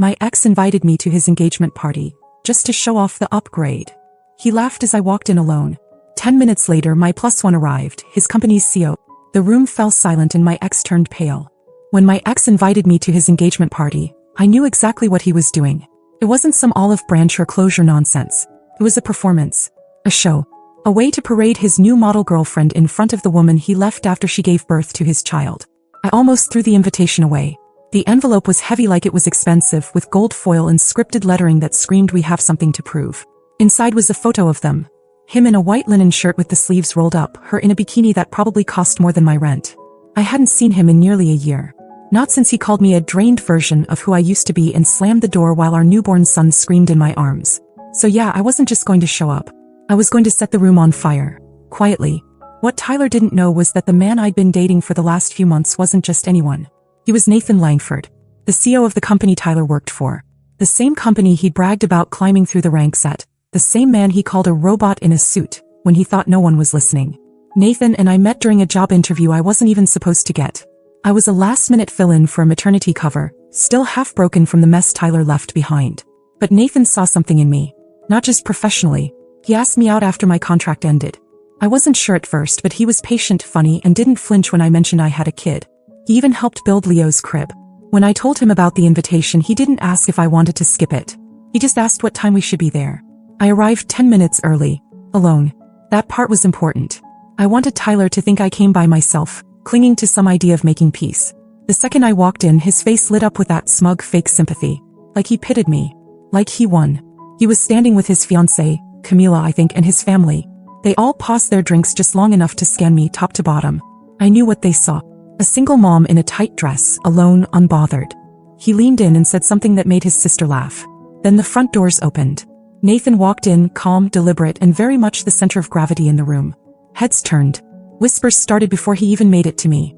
My ex invited me to his engagement party, just to show off the upgrade. He laughed as I walked in alone. 10 minutes later, my plus one arrived, his company's CEO. The room fell silent and my ex turned pale. When my ex invited me to his engagement party, I knew exactly what he was doing. It wasn't some olive branch or closure nonsense. It was a performance. A show. A way to parade his new model girlfriend in front of the woman he left after she gave birth to his child. I almost threw the invitation away. The envelope was heavy like it was expensive, with gold foil and scripted lettering that screamed "We have something to prove." Inside was a photo of them. Him in a white linen shirt with the sleeves rolled up, her in a bikini that probably cost more than my rent. I hadn't seen him in nearly a year. Not since he called me a drained version of who I used to be and slammed the door while our newborn son screamed in my arms. So yeah, I wasn't just going to show up. I was going to set the room on fire. Quietly. What Tyler didn't know was that the man I'd been dating for the last few months wasn't just anyone. He was Nathan Langford, the CEO of the company Tyler worked for. The same company he'd bragged about climbing through the ranks at. The same man he called a robot in a suit when he thought no one was listening. Nathan and I met during a job interview I wasn't even supposed to get. I was a last-minute fill-in for a maternity cover, still half broken from the mess Tyler left behind. But Nathan saw something in me. Not just professionally. He asked me out after my contract ended. I wasn't sure at first, but he was patient, funny, and didn't flinch when I mentioned I had a kid. He even helped build Leo's crib. When I told him about the invitation, he didn't ask if I wanted to skip it. He just asked what time we should be there. I arrived 10 minutes early. Alone. That part was important. I wanted Tyler to think I came by myself, clinging to some idea of making peace. The second I walked in, his face lit up with that smug fake sympathy. Like he pitied me. Like he won. He was standing with his fiancée, Camila I think, and his family. They all paused their drinks just long enough to scan me top to bottom. I knew what they saw. A single mom in a tight dress, alone, unbothered. He leaned in and said something that made his sister laugh. Then the front doors opened. Nathan walked in, calm, deliberate, and very much the center of gravity in the room. Heads turned. Whispers started before he even made it to me.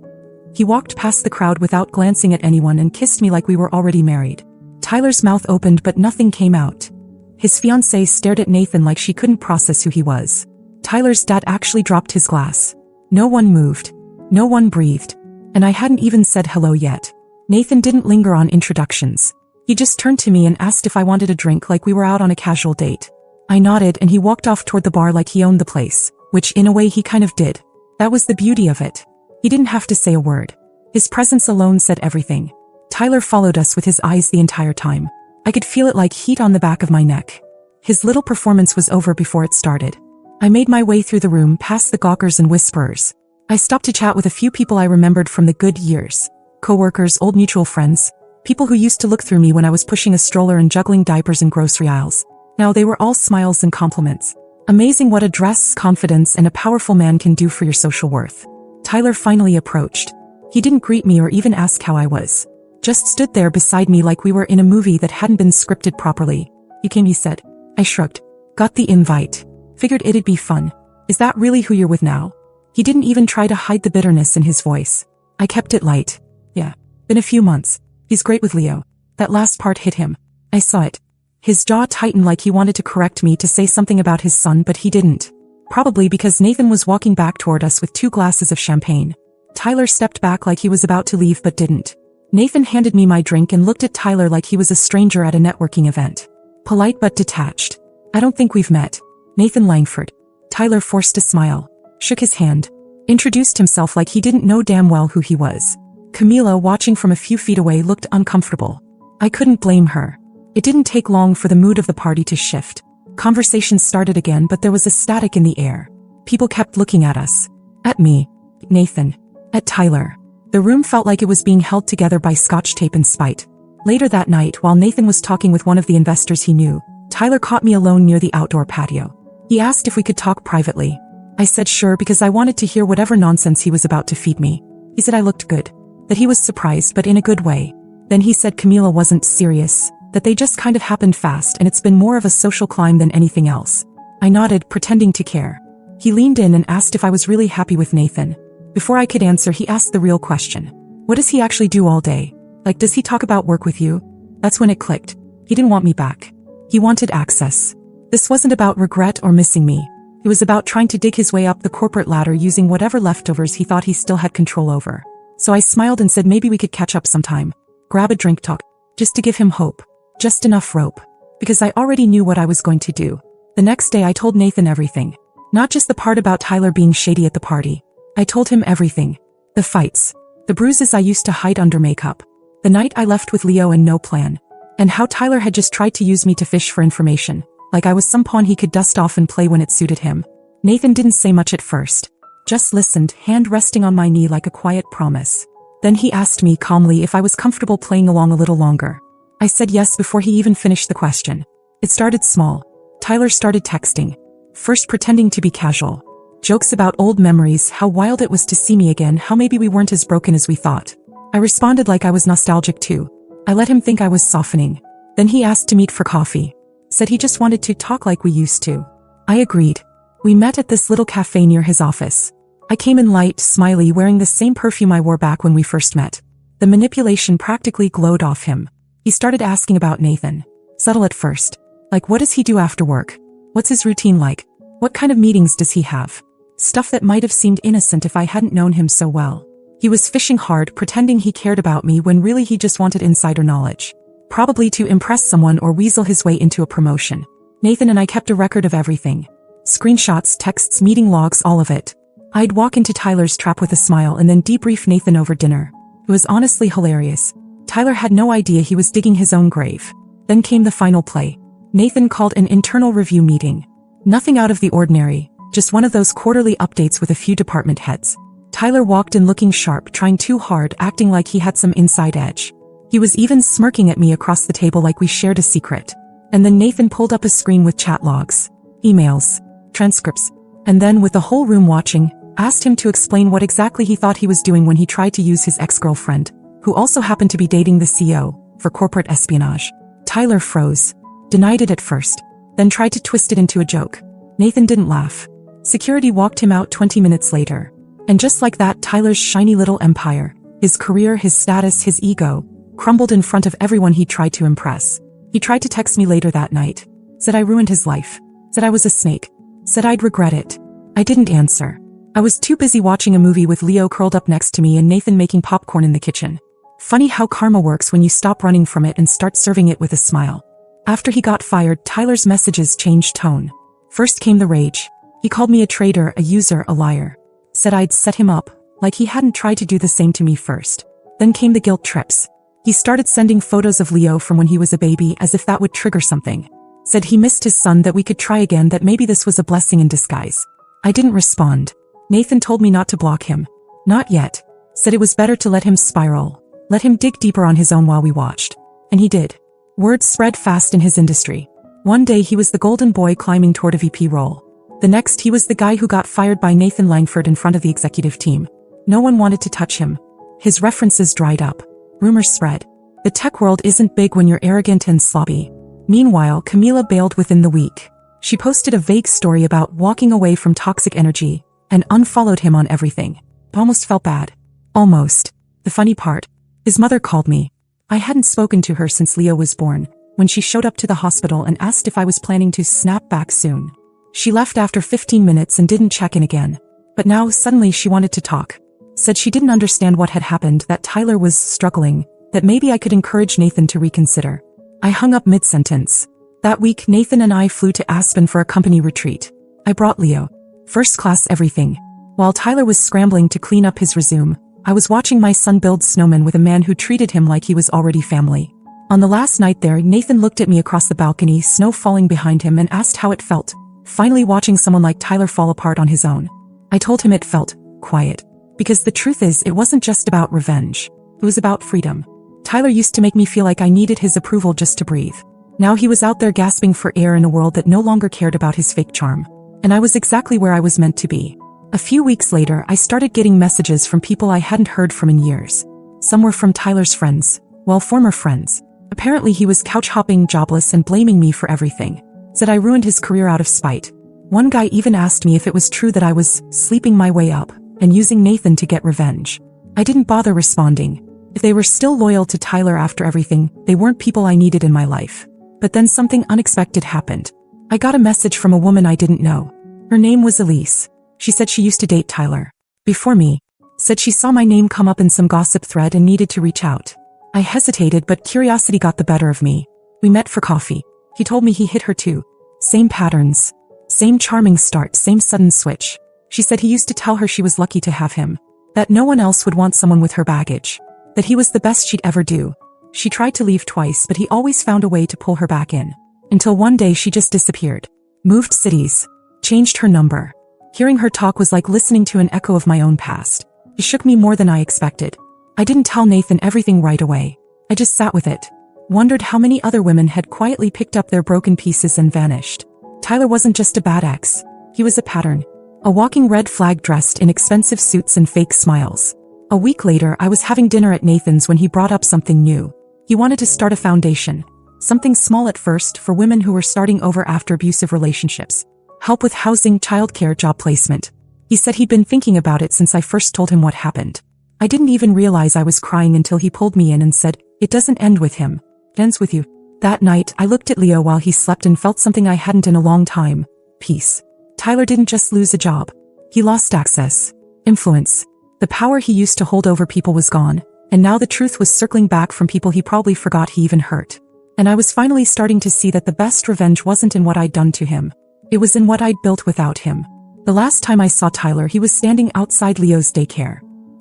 He walked past the crowd without glancing at anyone and kissed me like we were already married. Tyler's mouth opened but nothing came out. His fiancée stared at Nathan like she couldn't process who he was. Tyler's dad actually dropped his glass. No one moved. No one breathed. And I hadn't even said hello yet. Nathan didn't linger on introductions. He just turned to me and asked if I wanted a drink like we were out on a casual date. I nodded and he walked off toward the bar like he owned the place, which in a way he kind of did. That was the beauty of it. He didn't have to say a word. His presence alone said everything. Tyler followed us with his eyes the entire time. I could feel it like heat on the back of my neck. His little performance was over before it started. I made my way through the room past the gawkers and whisperers. I stopped to chat with a few people I remembered from the good years. Co-workers, old mutual friends, people who used to look through me when I was pushing a stroller and juggling diapers in grocery aisles. Now they were all smiles and compliments. Amazing what a dress, confidence, and a powerful man can do for your social worth. Tyler finally approached. He didn't greet me or even ask how I was. Just stood there beside me like we were in a movie that hadn't been scripted properly. "You came," he said. I shrugged. "Got the invite. Figured it'd be fun. Is that really who you're with now?" He didn't even try to hide the bitterness in his voice. I kept it light. "Yeah. Been a few months. He's great with Leo." That last part hit him. I saw it. His jaw tightened like he wanted to correct me, to say something about his son, but he didn't. Probably because Nathan was walking back toward us with 2 glasses of champagne. Tyler stepped back like he was about to leave but didn't. Nathan handed me my drink and looked at Tyler like he was a stranger at a networking event. Polite but detached. "I don't think we've met. Nathan Langford." Tyler forced a smile. Shook his hand. Introduced himself like he didn't know damn well who he was. Camila, watching from a few feet away, looked uncomfortable. I couldn't blame her. It didn't take long for the mood of the party to shift. Conversations started again, but there was a static in the air. People kept looking at us. At me. Nathan. At Tyler. The room felt like it was being held together by scotch tape and spite. Later that night, while Nathan was talking with one of the investors he knew, Tyler caught me alone near the outdoor patio. He asked if we could talk privately. I said sure, because I wanted to hear whatever nonsense he was about to feed me. He said I looked good. That he was surprised, but in a good way. Then he said Camila wasn't serious, that they just kind of happened fast and it's been more of a social climb than anything else. I nodded, pretending to care. He leaned in and asked if I was really happy with Nathan. Before I could answer, he asked the real question. What does he actually do all day? Like, does he talk about work with you? That's when it clicked. He didn't want me back. He wanted access. This wasn't about regret or missing me. It was about trying to dig his way up the corporate ladder using whatever leftovers he thought he still had control over. So I smiled and said maybe we could catch up sometime. Grab a drink, talk. Just to give him hope. Just enough rope. Because I already knew what I was going to do. The next day I told Nathan everything. Not just the part about Tyler being shady at the party. I told him everything. The fights. The bruises I used to hide under makeup. The night I left with Leo and no plan. And how Tyler had just tried to use me to fish for information. Like I was some pawn he could dust off and play when it suited him. Nathan didn't say much at first. Just listened, hand resting on my knee like a quiet promise. Then he asked me calmly if I was comfortable playing along a little longer. I said yes before he even finished the question. It started small. Tyler started texting. First pretending to be casual. Jokes about old memories, how wild it was to see me again, how maybe we weren't as broken as we thought. I responded like I was nostalgic too. I let him think I was softening. Then he asked to meet for coffee. Said he just wanted to talk like we used to. I agreed. We met at this little cafe near his office. I came in light, smiley, wearing the same perfume I wore back when we first met. The manipulation practically glowed off him. He started asking about Nathan. Subtle at first. Like, what does he do after work? What's his routine like? What kind of meetings does he have? Stuff that might have seemed innocent if I hadn't known him so well. He was fishing hard, pretending he cared about me when really he just wanted insider knowledge. Probably to impress someone or weasel his way into a promotion. Nathan and I kept a record of everything. Screenshots, texts, meeting logs, all of it. I'd walk into Tyler's trap with a smile and then debrief Nathan over dinner. It was honestly hilarious. Tyler had no idea he was digging his own grave. Then came the final play. Nathan called an internal review meeting. Nothing out of the ordinary, just one of those quarterly updates with a few department heads. Tyler walked in looking sharp, trying too hard, acting like he had some inside edge. He was even smirking at me across the table like we shared a secret. And then Nathan pulled up a screen with chat logs, emails, transcripts, and then, with the whole room watching, asked him to explain what exactly he thought he was doing when he tried to use his ex-girlfriend, who also happened to be dating the CEO, for corporate espionage. Tyler froze. Denied it at first. Then tried to twist it into a joke. Nathan didn't laugh. Security walked him out 20 minutes later. And just like that, Tyler's shiny little empire, his career, his status, his ego, crumbled in front of everyone he tried to impress. He tried to text me later that night. Said I ruined his life. Said I was a snake. Said I'd regret it. I didn't answer. I was too busy watching a movie with Leo curled up next to me and Nathan making popcorn in the kitchen. Funny how karma works when you stop running from it and start serving it with a smile. After he got fired, Tyler's messages changed tone. First came the rage. He called me a traitor, a user, a liar. Said I'd set him up, like he hadn't tried to do the same to me first. Then came the guilt trips. He started sending photos of Leo from when he was a baby as if that would trigger something. Said he missed his son, that we could try again, that maybe this was a blessing in disguise. I didn't respond. Nathan told me not to block him. Not yet. Said it was better to let him spiral. Let him dig deeper on his own while we watched. And he did. Word spread fast in his industry. One day he was the golden boy climbing toward a VP role. The next he was the guy who got fired by Nathan Langford in front of the executive team. No one wanted to touch him. His references dried up. Rumors spread. The tech world isn't big when you're arrogant and sloppy. Meanwhile, Camila bailed within the week. She posted a vague story about walking away from toxic energy and unfollowed him on everything. Almost felt bad. Almost. The funny part. His mother called me. I hadn't spoken to her since Leo was born, when she showed up to the hospital and asked if I was planning to snap back soon. She left after 15 minutes and didn't check in again. But now suddenly she wanted to talk. Said she didn't understand what had happened, that Tyler was struggling, that maybe I could encourage Nathan to reconsider. I hung up mid-sentence. That week, Nathan and I flew to Aspen for a company retreat. I brought Leo. First class everything. While Tyler was scrambling to clean up his resume, I was watching my son build snowmen with a man who treated him like he was already family. On the last night there, Nathan looked at me across the balcony, snow falling behind him, and asked how it felt, finally watching someone like Tyler fall apart on his own. I told him it felt quiet. Because the truth is, it wasn't just about revenge. It was about freedom. Tyler used to make me feel like I needed his approval just to breathe. Now he was out there gasping for air in a world that no longer cared about his fake charm. And I was exactly where I was meant to be. A few weeks later, I started getting messages from people I hadn't heard from in years. Some were from Tyler's friends. Well, former friends. Apparently he was couch hopping, jobless, and blaming me for everything. Said I ruined his career out of spite. One guy even asked me if it was true that I was sleeping my way up and using Nathan to get revenge. I didn't bother responding. If they were still loyal to Tyler after everything, they weren't people I needed in my life. But then something unexpected happened. I got a message from a woman I didn't know. Her name was Elise. She said she used to date Tyler. Before me. Said she saw my name come up in some gossip thread and needed to reach out. I hesitated, but curiosity got the better of me. We met for coffee. He told me he hit her too. Same patterns. Same charming start, same sudden switch. She said he used to tell her she was lucky to have him. That no one else would want someone with her baggage. That he was the best she'd ever do. She tried to leave twice, but he always found a way to pull her back in. Until one day she just disappeared. Moved cities. Changed her number. Hearing her talk was like listening to an echo of my own past. It shook me more than I expected. I didn't tell Nathan everything right away. I just sat with it. Wondered how many other women had quietly picked up their broken pieces and vanished. Tyler wasn't just a bad ex. He was a pattern. A walking red flag dressed in expensive suits and fake smiles. A week later, I was having dinner at Nathan's when he brought up something new. He wanted to start a foundation. Something small at first for women who were starting over after abusive relationships. Help with housing, childcare, job placement. He said he'd been thinking about it since I first told him what happened. I didn't even realize I was crying until he pulled me in and said, "It doesn't end with him. It ends with you." That night, I looked at Leo while he slept and felt something I hadn't in a long time. Peace. Tyler didn't just lose a job. He lost access. Influence. The power he used to hold over people was gone, and now the truth was circling back from people he probably forgot he even hurt. And I was finally starting to see that the best revenge wasn't in what I'd done to him. It was in what I'd built without him. The last time I saw Tyler, he was standing outside Leo's daycare.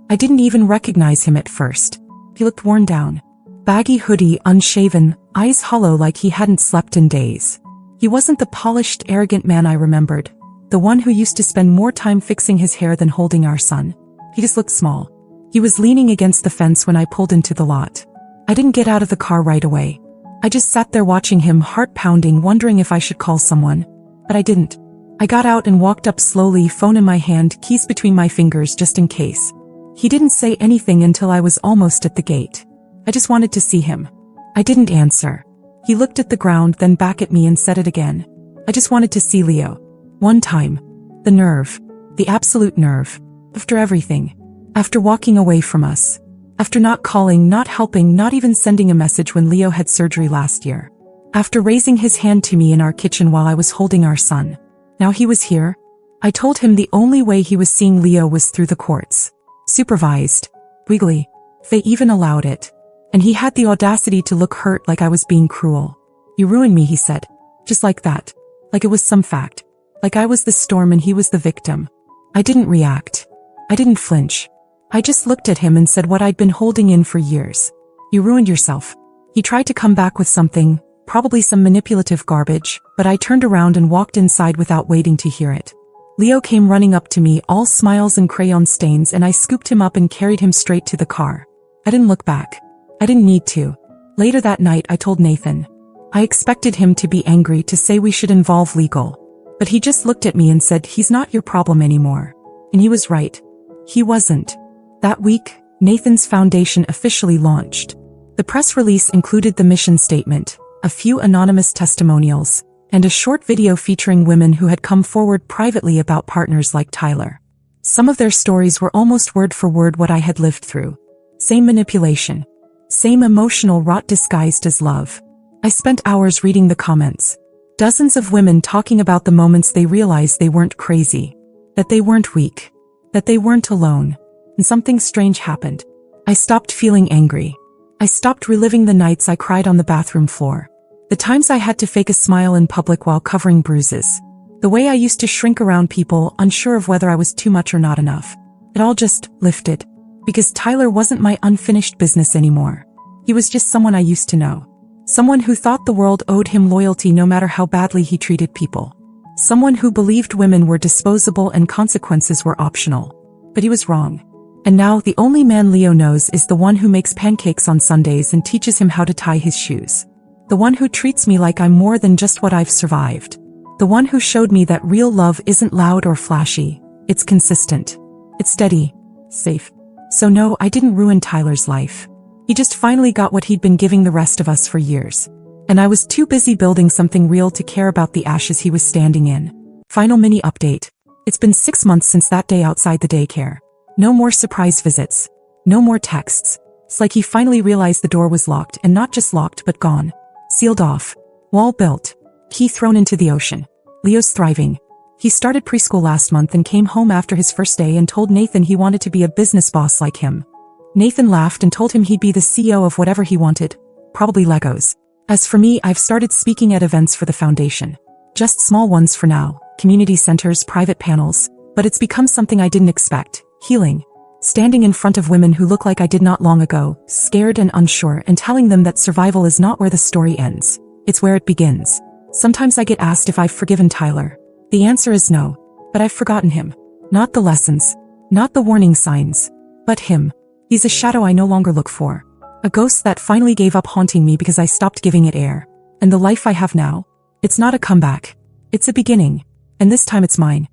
I didn't even recognize him at first. He looked worn down. Baggy hoodie, unshaven, eyes hollow like he hadn't slept in days. He wasn't the polished, arrogant man I remembered. The one who used to spend more time fixing his hair than holding our son. He just looked small. He was leaning against the fence when I pulled into the lot. I didn't get out of the car right away. I just sat there watching him, heart pounding, wondering if I should call someone. But I didn't. I got out and walked up slowly, phone in my hand, keys between my fingers just in case. He didn't say anything until I was almost at the gate. I just wanted to see him. I didn't answer. He looked at the ground, then back at me and said it again. I just wanted to see Leo. One time. The nerve. The absolute nerve. After everything. After walking away from us. After not calling, not helping, not even sending a message when Leo had surgery last year. After raising his hand to me in our kitchen while I was holding our son. Now he was here. I told him the only way he was seeing Leo was through the courts. Supervised. Legally. They even allowed it. And he had the audacity to look hurt, like I was being cruel. "You ruined me," he said. Just like that. Like it was some fact. Like I was the storm and he was the victim. I didn't react. I didn't flinch. I just looked at him and said what I'd been holding in for years. "You ruined yourself." He tried to come back with something, probably some manipulative garbage, but I turned around and walked inside without waiting to hear it. Leo came running up to me, all smiles and crayon stains, and I scooped him up and carried him straight to the car. I didn't look back. I didn't need to. Later that night, I told Nathan. I expected him to be angry, to say we should involve legal. But he just looked at me and said, "He's not your problem anymore." And he was right. He wasn't. That week, Nathan's foundation officially launched. The press release included the mission statement, a few anonymous testimonials, and a short video featuring women who had come forward privately about partners like Tyler. Some of their stories were almost word for word what I had lived through. Same manipulation. Same emotional rot disguised as love. I spent hours reading the comments. Dozens of women talking about the moments they realized they weren't crazy. That they weren't weak. That they weren't alone. And something strange happened. I stopped feeling angry. I stopped reliving the nights I cried on the bathroom floor. The times I had to fake a smile in public while covering bruises. The way I used to shrink around people, unsure of whether I was too much or not enough. It all just lifted. Because Tyler wasn't my unfinished business anymore. He was just someone I used to know. Someone who thought the world owed him loyalty no matter how badly he treated people. Someone who believed women were disposable and consequences were optional. But he was wrong. And now the only man Leo knows is the one who makes pancakes on Sundays and teaches him how to tie his shoes. The one who treats me like I'm more than just what I've survived. The one who showed me that real love isn't loud or flashy. It's consistent. It's steady. Safe. So no, I didn't ruin Tyler's life. He just finally got what he'd been giving the rest of us for years. And I was too busy building something real to care about the ashes he was standing in. Final mini update. It's been 6 months since that day outside the daycare. No more surprise visits. No more texts. It's like he finally realized the door was locked, and not just locked but gone. Sealed off. Wall built. Key thrown into the ocean. Leo's thriving. He started preschool last month and came home after his first day and told Nathan he wanted to be a business boss like him. Nathan laughed and told him he'd be the CEO of whatever he wanted. Probably Legos. As for me, I've started speaking at events for the foundation. Just small ones for now, community centers, private panels, but it's become something I didn't expect. Healing. Standing in front of women who look like I did not long ago, scared and unsure, and telling them that survival is not where the story ends. It's where it begins. Sometimes I get asked if I've forgiven Tyler. The answer is no, but I've forgotten him. Not the lessons, not the warning signs, but him. He's a shadow I no longer look for. A ghost that finally gave up haunting me because I stopped giving it air. And the life I have now? It's not a comeback. It's a beginning. And this time it's mine.